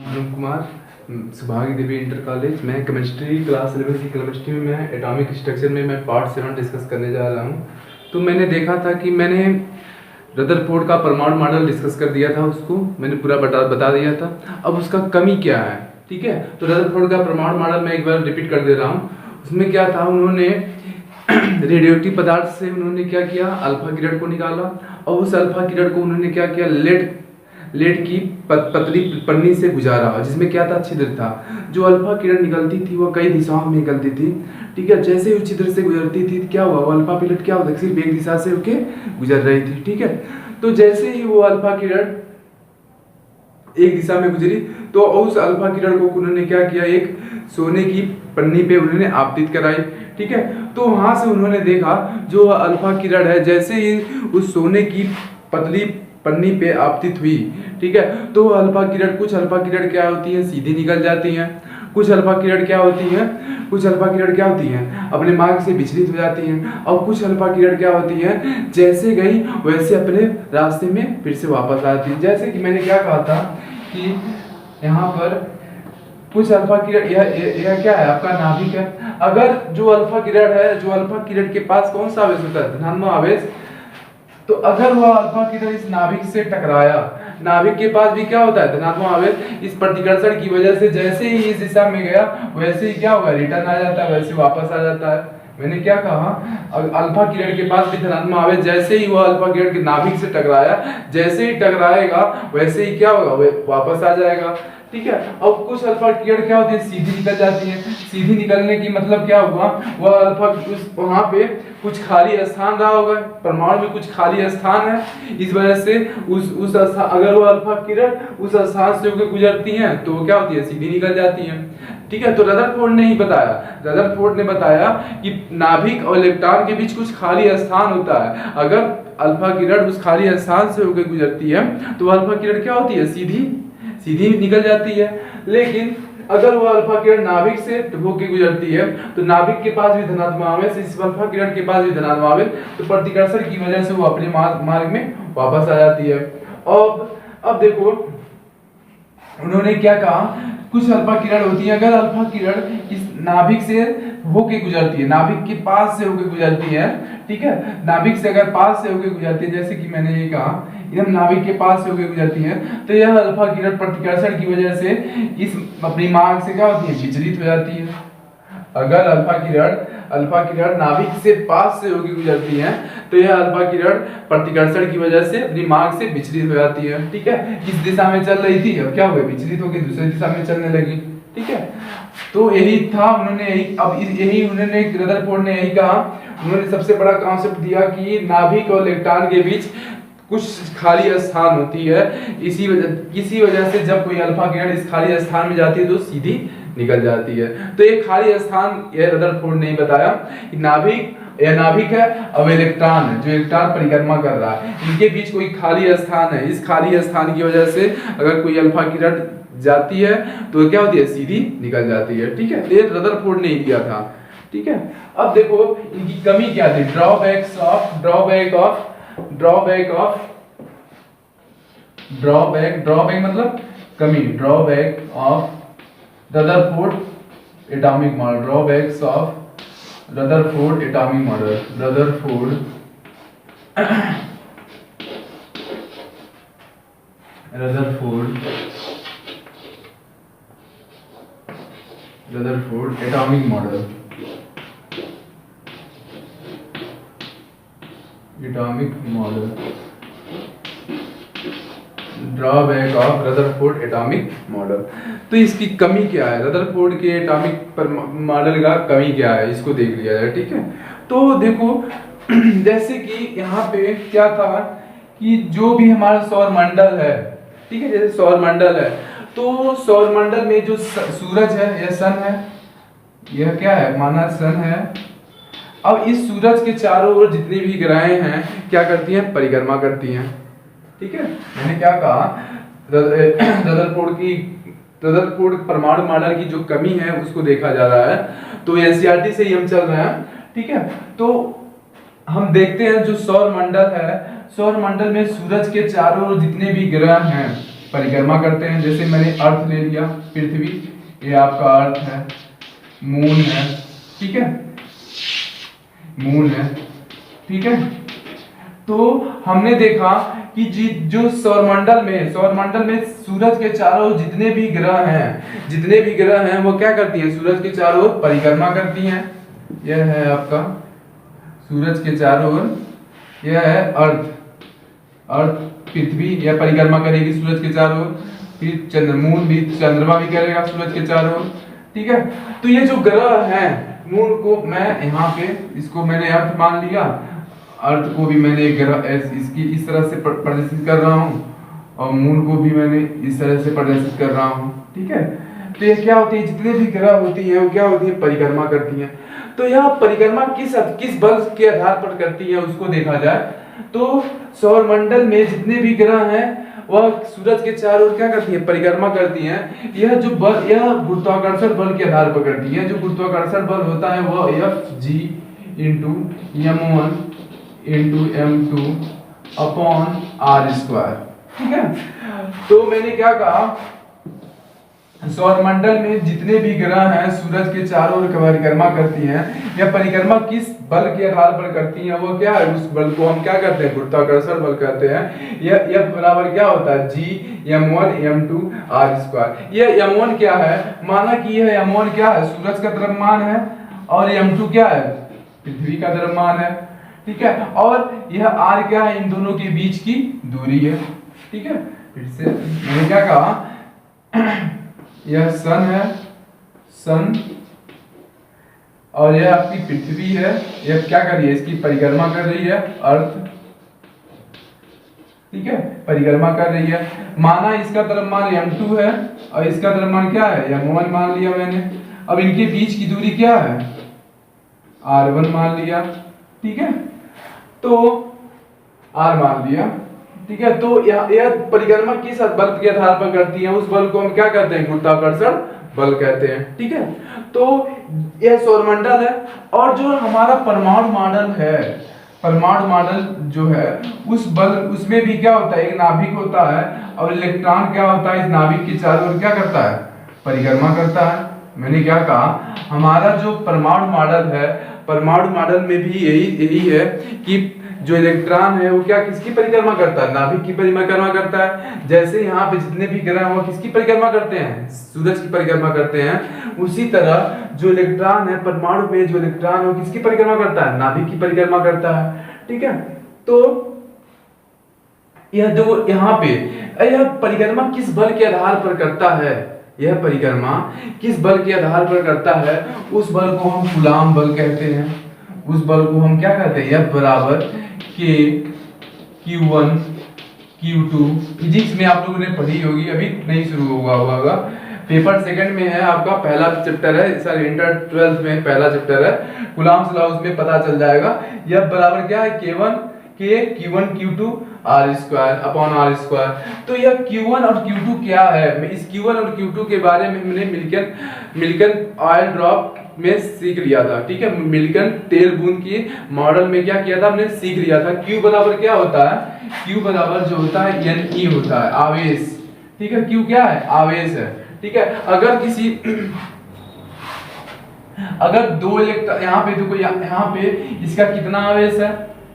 अरुण कुमार, सुभागी देवी inter college. मैं chemistry class 11 की chemistry में मैं एटॉमिक स्ट्रक्चर में मैं पार्ट 7 डिस्कस करने जा रहा हूँ। तो मैंने देखा था कि मैंने रदरफोर्ड का परमाणु मॉडल डिस्कस कर दिया था, उसको मैंने पूरा बता दिया था। अब उसका कमी क्या है, ठीक है। तो रदरफोर्ड का परमाणु मॉडल मैं एक बार रिपीट कर दे रहा हूँ। उसमें क्या था, उन्होंने रेडियोएक्टिव पदार्थ से उन्होंने क्या किया, अल्फा किरण को निकाला और उस अल्फा किरण को उन्होंने क्या किया, लेड की पतली पन्नी से गुजारा, जिसमें क्या था, छिद्र था। जो अल्फा किरण निकलती थी वो कई दिशाओं में निकलती थी, ठीक है। जैसे ही उस छिद्र से गुजरती थी क्या हुआ, वो अल्फा किरण क्या होता, सिर्फ एक दिशा से होके गुजर रही थी, ठीक है। तो जैसे ही वो अल्फा किरण एक दिशा में गुजरी तो उस अल्फा किरण को उन्होंने क्या किया, एक सोने की पन्नी पे उन्होंने आपतित कराई, ठीक है। तो वहां से उन्होंने देखा जो अल्फा किरण है जैसे ही उस सोने की पतली पन्नी पे आपतित हुई, ठीक है, तो अल्फा किरण, कुछ अल्फा किरण क्या होती है, सीधी निकल जाती हैं। कुछ अल्फा किरण क्या होती है, कुछ अल्फा किरण क्या होती हैं, अपने मार्ग से विचलित हो जाती हैं। और कुछ अल्फा किरण क्या होती हैं, जैसे गई वैसे अपने रास्ते में फिर से वापस आती है। जैसे कि मैंने क्या कहा था कि यहाँ पर कुछ अल्फा किरण, यह क्या है, आपका नाभिक है। अगर जो अल्फा किरण है, जो अल्फा किरण के पास कौन सा आवेश होता है, धनात्मक आवेश, तो अगर वह अल्फा किरण इस नाभिक से टकराया, नाभिक के पास भी क्या होता है, धनात्मक आवेश, इस प्रतिकर्षण की वजह से जैसे ही इस दिशा में गया वैसे ही क्या होगा, रिटर्न आ जाता है, वैसे वापस आ जाता है। मैंने क्या कहा, अल्फा किरण के पास भी धनात्मक आवेश, जैसे ही वह अल्फा किरण के नाभिक से टकराया, जैसे ही टकराएगा वैसे ही क्या होगा, वह वापस आ जाएगा, ठीक है। अब कुछ अल्फा किरण क्या होती है, सीधी निकल जाती है। सीधी निकलने की मतलब क्या हुआ, वह अल्फा उस वहां पे कुछ खाली स्थान रहा होगा, परमाणु में कुछ खाली स्थान है, इस वजह से उस अगर वो अल्फा किरण उस स्थान से होकर गुजरती हैं तो वो क्या होती है, सीधी निकल जाती हैं, ठीक है। तो रदरफोर्ड ने ही बताया, रदरफोर्ड ने बताया कि नाभिक और इलेक्ट्रॉन के बीच कुछ खाली स्थान होता है। अगर अल्फा किरण उस खाली स्थान से होकर गुजरती है तो अल्फा किरण क्या होती है, सीधी सीधी निकल जाती है। लेकिन अगर वो अल्फा किरण नाभिक से होकर गुजरती है तो नाभिक के पास भी धनात्मक आवेश, इस अल्फा किरण के पास भी धनात्मक आवेश, तो प्रतिकर्षण की वजह से वो अपने मार्ग में वापस आ जाती है। और अब देखो उन्होंने क्या कहा, कुछ अल्फा किरण होती है, अगर अल्फा किरण इस नाभिक से होके गुजरती है, नाभिक के पास से होके गुजरती है, ठीक है, नाभिक से अगर पास से होके गुजरती है, जैसे कि मैंने ये कहा एकदम नाभिक के पास से होके गुजरती है, तो यह अल्फा किरण प्रतिकर्षण की वजह से इस अपनी मार्ग से क्या होती है, विचलित हो जाती है। अगर अल्फा किरण नाभिक से पास से होकर गुजरती है तो यह अल्फा किरण प्रतिकर्षण की वजह से अपनी मार्ग से विचलित हो जाती है, ठीक है। इस दिशा में चल रही थी, अब क्या हुआ, विचलित होकर दूसरी दिशा में चलने लगी, ठीक है। तो यही था, उन्होंने यही उन्होंने रदरफोर्ड ने यही कहा, उन्होंने सबसे बड़ा कॉन्सेप्ट दिया कि नाभिक और इलेक्ट्रॉन के बीच कुछ खाली स्थान होती है, इसी वजह से जब कोई अल्फा किरण इस खाली स्थान में जाती है तो सीधी निकल जाती है। तो एक खाली स्थान यह रदरफोर्ड ने बताया कि नाभिक है और इलेक्ट्रॉन है, जो इलेक्ट्रॉन परिक्रमा कर रहा है, इनके बीच कोई खाली स्थान है। इस खाली स्थान की वजह से अगर कोई अल्फा किरण जाती है तो क्या होती है, सीधी निकल जाती है, ठीक है। ये रदरफोर्ड ने दिया था, ठीक है। अब देखो इनकी कमी क्या थी, ड्रॉबैक मतलब कमी, drawback of Rutherford atomic model, drawbacks of Rutherford atomic model, Rutherford atomic model, drawback of Rutherford atomic model. तो इसकी कमी क्या है, रदरफोर्ड के एटॉमिक मॉडल का कमी क्या है, इसको देख लिया जाए, ठीक है। तो देखो जैसे कि यहाँ पे क्या था कि जो भी हमारा सौर मंडल है, ठीक है, जैसे सौर मंडल है, तो सौर मंडल में जो सूरज है, यह सन है, यह क्या है, माना सन है। अब इस सूरज के चारों ओर जितनी भी ग्रहें हैं क्या करती हैं, परिक्रमा करती हैं, ठीक है। मैंने क्या कहा, रदरफोर्ड परमाणु मॉडल की जो कमी है उसको देखा जा रहा है, तो एनसीईआरटी से ही हम चल रहे हैं, ठीक है। तो हम देखते हैं जो सौर मंडल है, सौर मंडल में सूरज के चारों ओर जितने भी ग्रह हैं, परिक्रमा करते हैं। जैसे मैंने अर्थ ले लिया, पृथ्वी, ये आपका अर्थ है, मून है, ठीक है, मून है, ठीक है। तो हमने देखा कि जो सौरमंडल में सूरज के चारों ओर जितने भी ग्रह हैं वो क्या करती हैं, सूरज के चारों ओर परिक्रमा करती हैं। यह है आपका सूरज के चारों ओर, यह है अर्थ, पृथ्वी यह परिक्रमा करेगी सूरज के चारों ओर, फिर चंद्रमा भी करेगा सूरज के चारों ओर, ठीक है। तो ये जो ग्रह हैं, मून को मैं यहाँ पे इसको मैंने अर्थ मान लिया, अर्थ को भी मैंने इसकी इस तरह से प्रदर्शित कर रहा हूँ, और मून को भी मैंने इस तरह से प्रदर्शित कर रहा हूँ, ठीक है। तो ये क्या होती है, जितने भी ग्रह होती है वो क्या होती है, परिक्रमा करती हैं। तो यह परिक्रमा किस बल के आधार पर करती है उसको देखा जाए तो सौरमंडल में जितने भी ग्रह हैं वह सूरज के चारों ओर क्या करती है, परिक्रमा करती हैं। यह जो बल, यह गुरुत्वाकर्षण बल के आधार पर करती है। जो गुरुत्वाकर्षण बल होता है वह Fg × m1 × m2 upon r², ठीक है। तो मैंने क्या कहा, सौरमंडल में जितने भी ग्रह हैं सूरज के चारों ओर परिक्रमा करती हैं। यह परिक्रमा किस बल के आधार पर करती हैं, वो क्या है, उस बल को हम क्या कहते हैं, गुरुत्वाकर्षण बल कहते हैं। यह बराबर क्या होता है, G m1 m2 r²। यह m1 क्या है, माना कि यह m1 क्या है, सूरज का द्रव्यमान है, और m2 क्या है, पृथ्वी का द्रव्यमान है, ठीक है। और यह r क्या है, इन दोनों के बीच की दूरी है, ठीक है। फिर से मैंने क्या कहा, यह सन है, सन, और यह आपकी पृथ्वी है, यह क्या कर रही है, इसकी परिक्रमा कर रही है, अर्थ, ठीक है, परिक्रमा कर रही है। माना इसका द्रव्यमान m2 है और इसका द्रव्यमान क्या है, m1 मान लिया मैंने। अब इनके बीच की दूरी क्या है, r1 मान लिया, ठीक है, तो r मान लिया, ठीक है। तो यह परिक्रमा किस बल के आधार पर करती है, उस बल को हम क्या कहते हैं, गुरुत्वाकर्षण बल कहते हैं, ठीक है। तो यह सौरमंडल है, और जो हमारा परमाणु मॉडल है, परमाणु मॉडल जो है उसमें भी क्या होता है, एक नाभिक होता है, और इलेक्ट्रॉन क्या होता है, इस नाभिक के चारों ओर क्या करता है, परिक्रमा करता है। मैंने क्या कहा, हमारा जो परमाणु मॉडल है, परमाणु मॉडल में भी यही है कि जो इलेक्ट्रॉन है वो क्या, किसकी परिक्रमा करता है, नाभिक की परिक्रमा करता है। जैसे यहाँ पे जितने भी ग्रह हैं वो किसकी परिक्रमा करते हैं, सूरज की परिक्रमा करते हैं। उसी तरह जो इलेक्ट्रॉन है, परमाणु में जो इलेक्ट्रॉन है वो किसकी परिक्रमा करता है, नाभिक की परिक्रमा करता है, ठीक है। तो यह जो यहाँ पे यह परिक्रमा किस बल के आधार पर करता है, यह परिक्रमा किस बल के आधार पर करता है, उस बल को हम कूलाम बल कहते हैं। उस बल को हम क्या कहते हैं, यह बराबर K Q1 Q2। फिजिक्स में आप लोगों ने पढ़ी होगी, अभी नहीं शुरू होगा, पेपर सेकंड में है, आपका पहला चैप्टर है, सर इंटर 12th में पहला चैप्टर है, कूलाम्स लॉ, उसमें पता चल जाएगा। यह बराबर क्या है, Q1 Q2 r² upon r²। तो यह Q1 और Q2 क्या है, इस Q1 और Q2 के बारे में हमने मिल्टन ऑयल ड्रॉप में सीख लिया था, ठीक है। मिल्टन तेल बूंद की मॉडल में क्या किया था, हमने सीख लिया था। Q बराबर क्या होता है, Q बराबर जो होता है Ne होता है, आवेश, ठीक है। Q क्या है, आवेश है, ठीक है। अगर दो इलेक्ट्रॉन, यहाँ पे देखो, यहाँ पे इसका कितना आवेश है,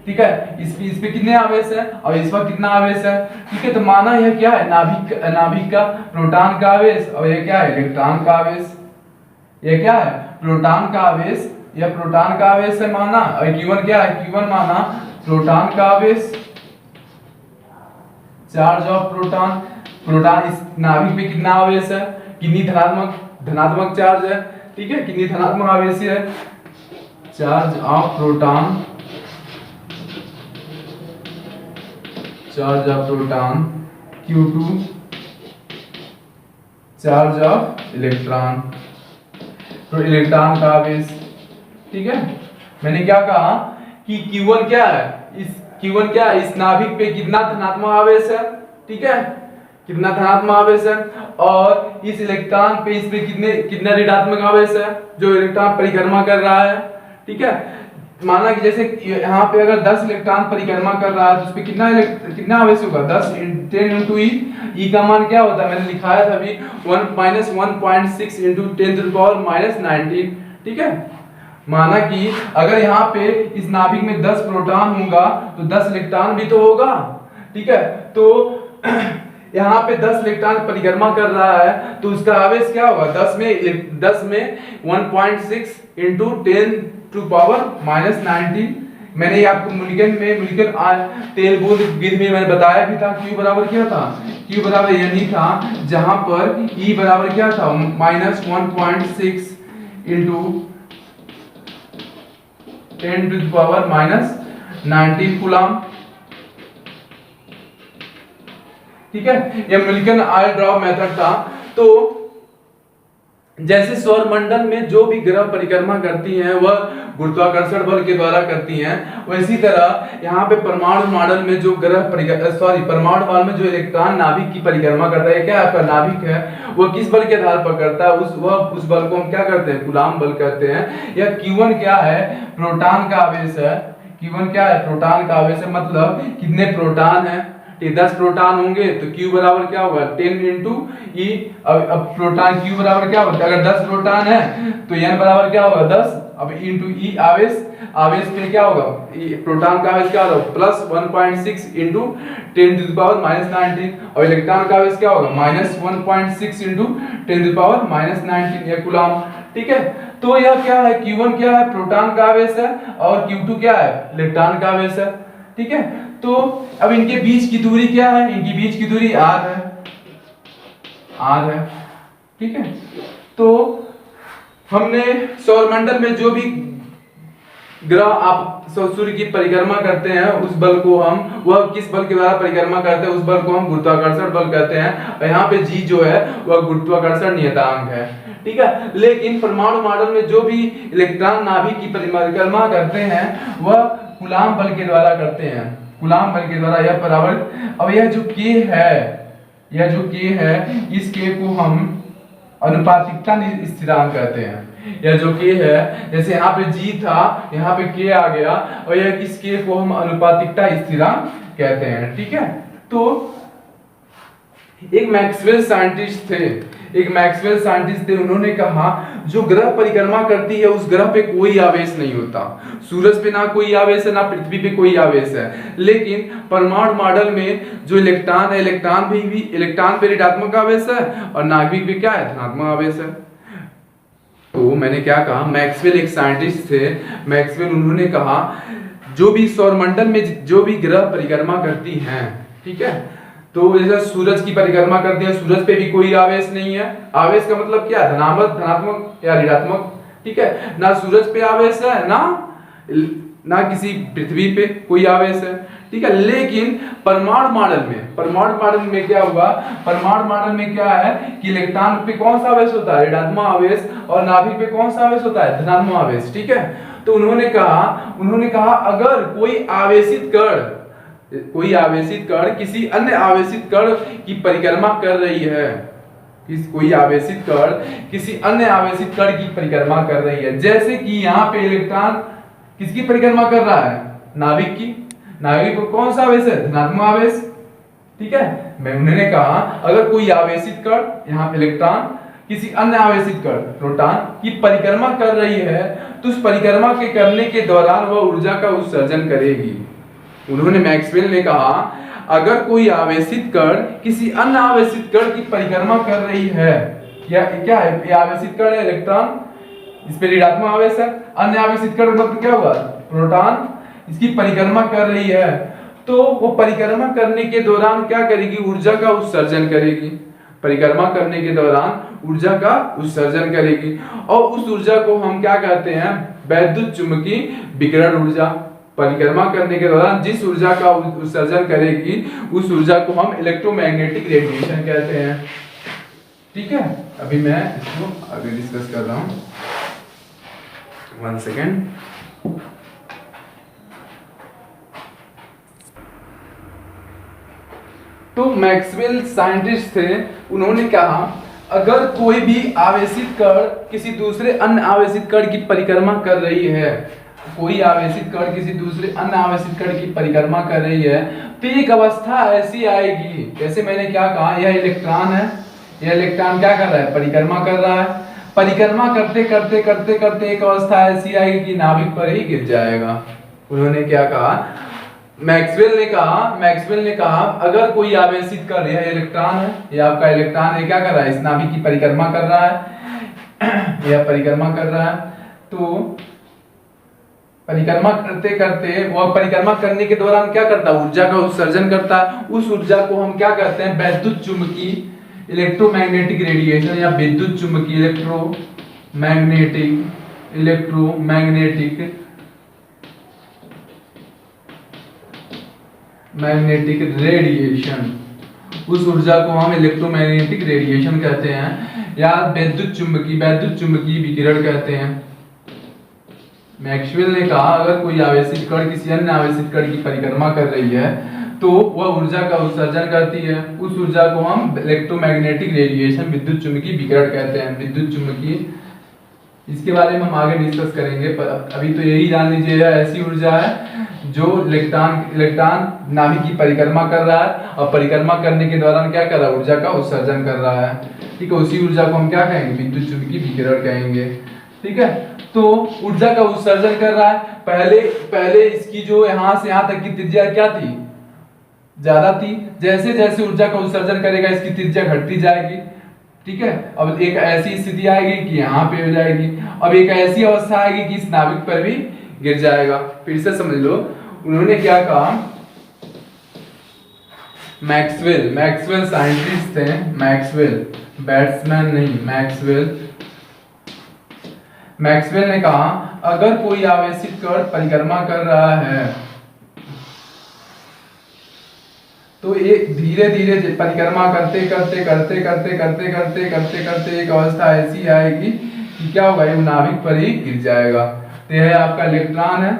ठीक है, इस पे कितने आवेश है और इस पर कितना आवेश है, ठीक है। तो माना यह क्या है, नाभिक का प्रोटॉन का आवेश, और यह क्या है, इलेक्ट्रॉन का आवेश। यह क्या है, प्रोटॉन का आवेश, यह प्रोटॉन का आवेश है माना, और Q1 क्या है, Q1 माना प्रोटॉन का आवेश, चार्ज ऑफ प्रोटॉन। इस नाभिक में कितना आवेश है, कितनी धनात्मक चार्ज है, ठीक है, कितनी धनात्मक आवेश है, charge of proton, charge of proton, Q2 charge of electron, तो इलेक्ट्रॉन का आवेश, ठीक है। मैंने क्या कहा कि Q1 क्या है, इस नाभिक पे कितना धनात्मक आवेश है, ठीक है, कितना धनात्मक आवेश है, और इस इलेक्ट्रॉन पे, इस पे कितना ऋणात्मक आवेश है, जो इलेक्ट्रॉन परिक्रमा कर रहा है, ठीक है। माना कि जैसे यहाँ पे अगर 10 इलेक्ट्रॉन परिक्रमा कर रहा है तो उस पे कितना आवेश होगा 10 10 इंटू ई। ई का मान क्या होता है, मैंने लिखाया था अभी 1 minus 1.6 into 10 to the power minus 19। ठीक है, माना कि अगर यहाँ पे इस नाभिक में 10 प्रोटॉन होगा तो 10 इलेक्ट्रॉन भी तो होगा। ठीक है, तो यहाँ पे 10 इलेक्ट्रॉन परिक्रमा कर रहा है तो उसका आवेश क्या होगा 10 में 1.6 इंटू 10 टू पावर माइनस 19। मैंने ये आपको मोलिक्यूलर तेल बूंद विधि में मैंने बताया भी था। Q बराबर क्या था, Q बराबर यानी था जहां पर E बराबर क्या था minus 1.6 into 10 to the power minus 19 coulomb. ठीक है, ये मोलिक्यूलर ऑयल ड्रॉप मेथड था। तो जैसे सौर मंडल में जो भी ग्रह परिक्रमा करती हैं वह गुरुत्वाकर्षण बल के द्वारा करती हैं, वैसी तरह यहाँ पे परमाणु मॉडल में जो परमाणु मॉडल में जो इलेक्ट्रॉन नाभिक की परिक्रमा करता है, क्या आपका नाभिक है वह किस बल के आधार पर करता है, उस बल को हम क्या करते हैं, कूलॉम बल कहते हैं। या Q1 क्या है, प्रोटॉन का आवेश है। Q1 क्या है, प्रोटॉन का आवेश है, मतलब कितने प्रोटॉन है, 10 प्रोटॉन होंगे तो Q बराबर क्या होगा 10 इंटू ई। अब प्रोटॉन Q बराबर क्या होगा, अगर 10 प्रोटॉन है तो N बराबर क्या होगा 10, अब इंटू ई आवेश पे क्या होगा, प्रोटॉन का आवेश क्या होगा plus 1.6 into 10 to the power minus 19 और इलेक्ट्रॉन का आवेश क्या होगा minus 1.6 into 10 to the power minus 19 ये कूलॉम। ठीक है, तो यह क्या है, Q1 क्या है, प्रोटॉन का आवेश है और Q2 क्या है, इलेक्ट्रॉन का आवेश है। ठीक है, तो अब इनके बीच की दूरी क्या है, इनकी बीच की दूरी r है। ठीक है, तो हमने सौरमंडल में जो भी ग्रह आप सूर्य की परिक्रमा करते हैं उस बल को हम, वह किस बल के द्वारा परिक्रमा करते हैं उस बल को हम गुरुत्वाकर्षण बल कहते हैं। और यहाँ पे G जो है वह गुरुत्वाकर्षण नियतांक है। ठीक है, लेकिन परमाणु मॉडल में जो भी इलेक्ट्रॉन नाभिक की परिक्रमा करते हैं वह कूलॉम बल के द्वारा करते हैं, कूलॉम बल के द्वारा। यह बराबर, अब यह जो K है इस K को हम अनुपातिकता स्थिरांक कहते हैं। यह जो K है, जैसे यहाँ पे G था यहाँ पे K आ गया और यह किस K को हम अनुपातिकता स्थिरांक कहते हैं। ठीक है, तो एक मैक्सवेल साइंटिस्ट थे, उन्होंने कहा जो ग्रह परिक्रमा करती है उस ग्रह पे कोई आवेश नहीं होता, सूरज पे ना कोई आवेश है ना पृथ्वी पे कोई आवेश है, लेकिन परमाणु मॉडल में जो इलेक्ट्रॉन है, इलेक्ट्रॉन पे ऋणात्मक आवेश है और नाभिक पे क्या है, धनात्मक आवेश है। तो मैंने क्या कहा, मैक्सवेल एक साइंटिस्ट थे, मैक्सवेल उन्होंने कहा जो भी सौरमंडल में जो भी ग्रह परिक्रमा करती हैं, ठीक है, तो जैसे सूरज की परिक्रमा करते हैं, सूरज पे भी कोई आवेश नहीं है। आवेश का मतलब क्या है, धनात्मक या ऋणात्मक। ठीक है, ना सूरज पे आवेश है ना किसी पृथ्वी पे कोई आवेश है। ठीक है, लेकिन परमाणु मॉडल में क्या हुआ, परमाणु मॉडल में क्या है कि इलेक्ट्रॉन पे कौन सा आवेश होता है, ऋणात्मक आवेश, और नाभिक पे कौन सा आवेश होता है, धनात्मक आवेश। ठीक है, तो उन्होंने कहा अगर कोई आवेशित कण किसी अन्य आवेशित कण की परिक्रमा कर रही है, कोई आवेशित कण किसी अन्य आवेशित कण की परिक्रमा कर रही है, जैसे कि यहाँ पे इलेक्ट्रॉन किसकी परिक्रमा कर रहा है, नाभिक की, नाभिक को कौन सा आवेश है, धनात्मक आवेश। ठीक है, उन्होंने कहा अगर कोई आवेशित कण यहाँ पे इलेक्ट्रॉन किसी अन्य आवेशित कण प्रोटॉन की परिक्रमा कर रही है तो उस परिक्रमा के करने के दौरान वह ऊर्जा का उत्सर्जन करेगी। उन्होंने, मैक्सवेल ने कहा अगर कोई आवेशित कण किसी अन्य आवेशित कण की परिक्रमा कर रही है, या क्या है, ये आवेशित कण है इलेक्ट्रॉन, इस पे ऋणात्मक आवेश है, अन्य आवेशित कण मतलब क्या होगा, प्रोटॉन, इसकी परिक्रमा कर रही है, तो वो परिक्रमा करने के दौरान क्या करेगी, ऊर्जा का उत्सर्जन करेगी। परिक्रमा करने के दौरान ऊर्जा का उत्सर्जन करेगी और उस ऊर्जा को हम क्या कहते हैं, वैद्युत चुंबकीय विकिरण ऊर्जा। परिक्रमा करने के दौरान जिस ऊर्जा का उत्सर्जन करेगी उस ऊर्जा को हम इलेक्ट्रोमैग्नेटिक रेडिएशन कहते हैं। ठीक है, अभी मैं इसको आगे डिस्कस कर रहा हूं, 1 सेकेंड। तो मैक्सवेल साइंटिस्ट थे, उन्होंने कहा अगर कोई भी आवेशित कण किसी दूसरे अन्य आवेशित कण की परिक्रमा कर रही है कोई आवेशित कण किसी दूसरे अन्य आवेशित कण की परिक्रमा कर रही है तो एक अवस्था ऐसी आएगी, जैसे मैंने क्या कहा, यह इलेक्ट्रॉन है, यह इलेक्ट्रॉन क्या कर रहा है, परिक्रमा कर रहा है, परिक्रमा करते करते करते करते एक अवस्था ऐसी आएगी कि नाभिक पर ही गिर जाएगा। उन्होंने क्या कहा, मैक्सवेल ने कहा अगर कोई आवेशित कण, यह इलेक्ट्रॉन है, यह आपका इलेक्ट्रॉन है, क्या कर रहा है, इस नाभिक की परिक्रमा कर रहा है, यह परिक्रमा कर रहा है, तो परिक्रमा करते करते वह परिक्रमा करने के दौरान क्या करता है, ऊर्जा का उत्सर्जन करता है। उस ऊर्जा को हम क्या कहते हैं, वैद्युत चुंबकीय इलेक्ट्रोमैग्नेटिक रेडिएशन या विद्युत चुंबकीय मैग्नेटिक रेडिएशन, उस ऊर्जा को हम इलेक्ट्रोमैग्नेटिक रेडिएशन कहते हैं या विद्युत चुंबकीय विकिरण कहते हैं। मैक्सवेल ने कहा अगर कोई आवेशित कण किसी अन्य आवेशित कण की परिक्रमा कर रही है तो वह ऊर्जा का उत्सर्जन करती है, उस ऊर्जा को हम इलेक्ट्रोमैग्नेटिक रेडिएशन विद्युत चुंबकीय विकिरण कहते हैं, विद्युत चुंबकीय। इसके बारे में हम आगे डिस्कस करेंगे, पर अभी तो यही जान लीजिए ऐसी ऊर्जा है जो इलेक्ट्रॉन नाभिक की परिक्रमा कर रहा है और परिक्रमा करने के दौरान क्या कर रहा है, ऊर्जा का उत्सर्जन कर रहा है, ठीक है। उसी ऊर्जा को हम क्या कहेंगे, विद्युत चुंबकीय विकिरण कहेंगे, ठीक है। तो ऊर्जा का उत्सर्जन कर रहा है, पहले इसकी जो यहां से यहां तक की त्रिज्या क्या थी, ज्यादा थी, जैसे जैसे ऊर्जा का उत्सर्जन करेगा इसकी त्रिज्या घटती जाएगी, ठीक है। अब एक ऐसी स्थिति आएगी कि यहाँ पे हो जाएगी, अब एक ऐसी अवस्था आएगी कि इस नाभिक पर भी गिर जाएगा। फिर से समझ लो, उन्होंने क्या कहा, मैक्सवेल साइंटिस्ट थे, मैक्सवेल बैट्समैन नहीं, मैक्सवेल ने कहा अगर कोई आवेशित कण परिक्रमा कर रहा है तो एक धीरे धीरे परिक्रमा करते एक अवस्था ऐसी आएगी कि क्या होगा, ये नाभिक पर ही गिर जाएगा। तो यह आपका इलेक्ट्रॉन है,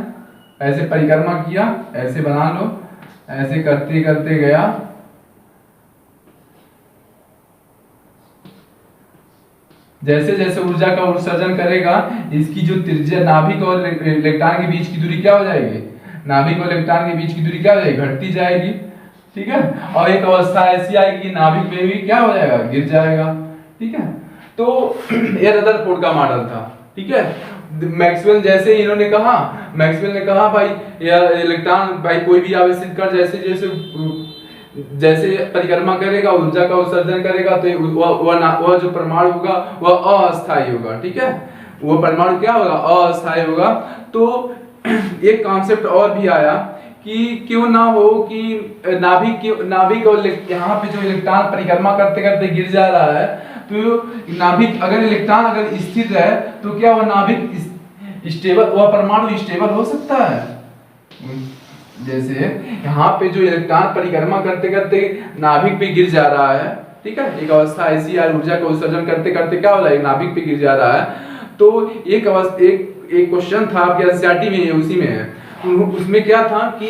ऐसे परिक्रमा किया, ऐसे बना लो, ऐसे करते करते गया, जैसे जैसे ऊर्जा का उत्सर्जन करेगा इसकी जो त्रिज्या नाभिक और इलेक्ट्रॉन के बीच की दूरी क्या हो जाएगी, नाभिक और इलेक्ट्रॉन के बीच की दूरी क्या हो जाएगी, घटती जाएगी, ठीक है। और एक अवस्था ऐसी आएगी कि नाभिक में भी क्या हो जाएगा, गिर जाएगा, ठीक है। तो यह रदरफोर्ड का मॉडल था, ठीक है। मैक्सवेल जैसे इन्होंने कहा, मैक्सवेल ने कहा भाई यह इलेक्ट्रॉन, भाई कोई भी आवेशित कण जैसे जैसे परिक्रमा करेगा, ऊर्जा का उत्सर्जन करेगा, तो वह जो परमाणु होगा वह अस्थायी होगा, ठीक है। वह परमाणु क्या होगा, अस्थायी होगा। तो एक कॉन्सेप्ट और भी आया कि क्यों ना हो कि नाभिक और यहाँ पे जो इलेक्ट्रॉन परिक्रमा करते करते गिर जा रहा है, तो नाभिक अगर इलेक्ट्रॉन अगर स्थिर है तो क्या वह नाभिक स्टेबल, वह परमाणु स्टेबल हो सकता है। जैसे यहाँ पे जो इलेक्ट्रॉन परिक्रमा करते करते नाभिक पे गिर जा रहा है, ठीक है, एक अवस्था ऐसी है, ऊर्जा का उत्सर्जन करते करते क्या हो रहा है, नाभिक पे गिर जा रहा है। तो एक क्वेश्चन था आपके एनसीईआरटी में, उसी में है, उसमें क्या था कि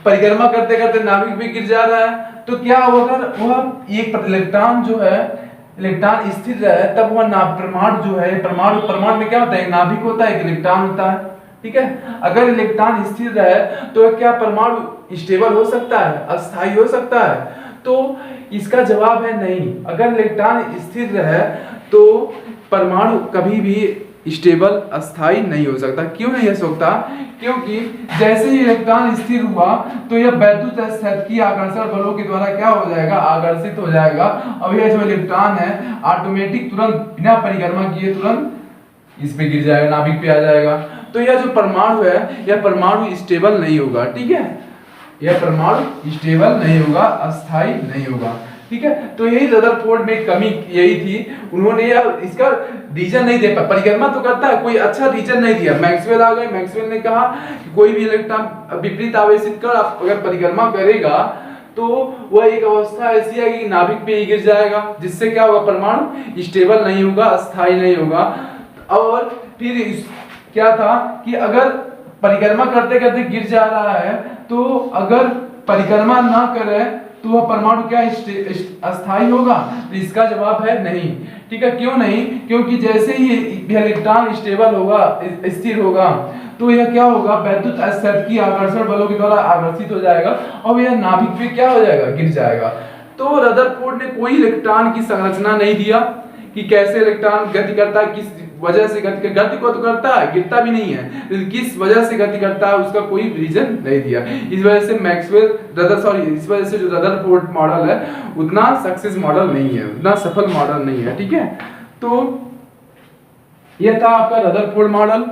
परिक्रमा करते करते नाभिक पे गिर जा रहा है, तो क्या अगर वह एक इलेक्ट्रॉन जो है, इलेक्ट्रॉन स्थिर रहे तब वह परमाणु जो है, परमाणु में क्या होता है, नाभिक होता है, एक इलेक्ट्रॉन होता है, ठीक है। अगर इलेक्ट्रॉन स्थिर रहे तो क्या परमाणु स्टेबल हो सकता है, अस्थायी हो सकता है? तो इसका जवाब है नहीं। अगर इलेक्ट्रॉन स्थिर रहे तो परमाणु कभी भी स्टेबल, अस्थायी नहीं हो सकता। क्यों नहीं हो सकता? क्योंकि जैसे ही इलेक्ट्रॉन स्थिर हुआ तो यह वैद्युत स्थैतिकी आकर्षण बलों के द्वारा क्या हो जाएगा, आकर्षित हो जाएगा। अब यह जो इलेक्ट्रॉन है ऑटोमेटिक तुरंत बिना परिक्रमा किए तुरंत इस पे गिर जाएगा, नाभिक पे आ जाएगा। तो यह जो परमाणु है, यह परमाणु स्टेबल नहीं होगा, ठीक है, यह परमाणु स्टेबल नहीं होगा, अस्थायी नहीं होगा, ठीक है। तो यही रदरफोर्ड में कमी यही थी, उन्होंने इसका रीजन नहीं दे पाया। परिक्रमा तो करता है, कोई अच्छा रीजन नहीं दिया। मैक्सवेल आ गए, मैक्सवेल ने कहा कि कोई भी इलेक्ट्रॉन विपरीत आवेशित कण अगर परिक्रमा करेगा तो वह एक अवस्था ऐसी है कि नाभिक पे ही गिर जाएगा, जिससे क्या होगा, परमाणु स्टेबल नहीं होगा, अस्थायी नहीं होगा। और फिर क्या था कि अगर परिक्रमा करते करते गिर जा रहा है तो अगर परिक्रमा ना करे तो वह परमाणु क्या अस्थाई होगा? तो इसका जवाब है नहीं। ठीक है, क्यों नहीं? क्योंकि जैसे ही इलेक्ट्रॉन स्टेबल होगा, स्थिर होगा, तो यह क्या होगा? वैद्युत स्थैतिकी आकर्षण बलों के द्वारा आकर्षित हो जाएगा और यह नाभिक पे क्या हो जाएगा? गिर जाएगा। तो रदरफोर्ड ने कोई इलेक्ट्रॉन की संरचना नहीं दिया कि कैसे इलेक्ट्रॉन गति करता है, किस वजह से गति को तो करता है, गिरता भी नहीं है, किस वजह से गति करता है उसका कोई रीजन नहीं दिया। इस वजह से इस वजह से जो रदरफोर्ड मॉडल है उतना सक्सेस मॉडल नहीं है, उतना सफल मॉडल नहीं है। ठीक है, तो यह था आपका रदरफोर्ड मॉडल।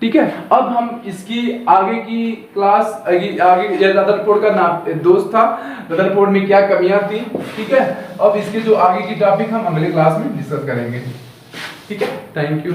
ठीक है, अब हम इसकी आगे की क्लास आगे रदरफोर्ड का नाम दोस्त था, रदरफोर्ड में क्या कमियां थी। ठीक है, अब इसके जो आगे की टॉपिक हम अगले क्लास में डिस्कस करेंगे। ठीक है, थैंक यू।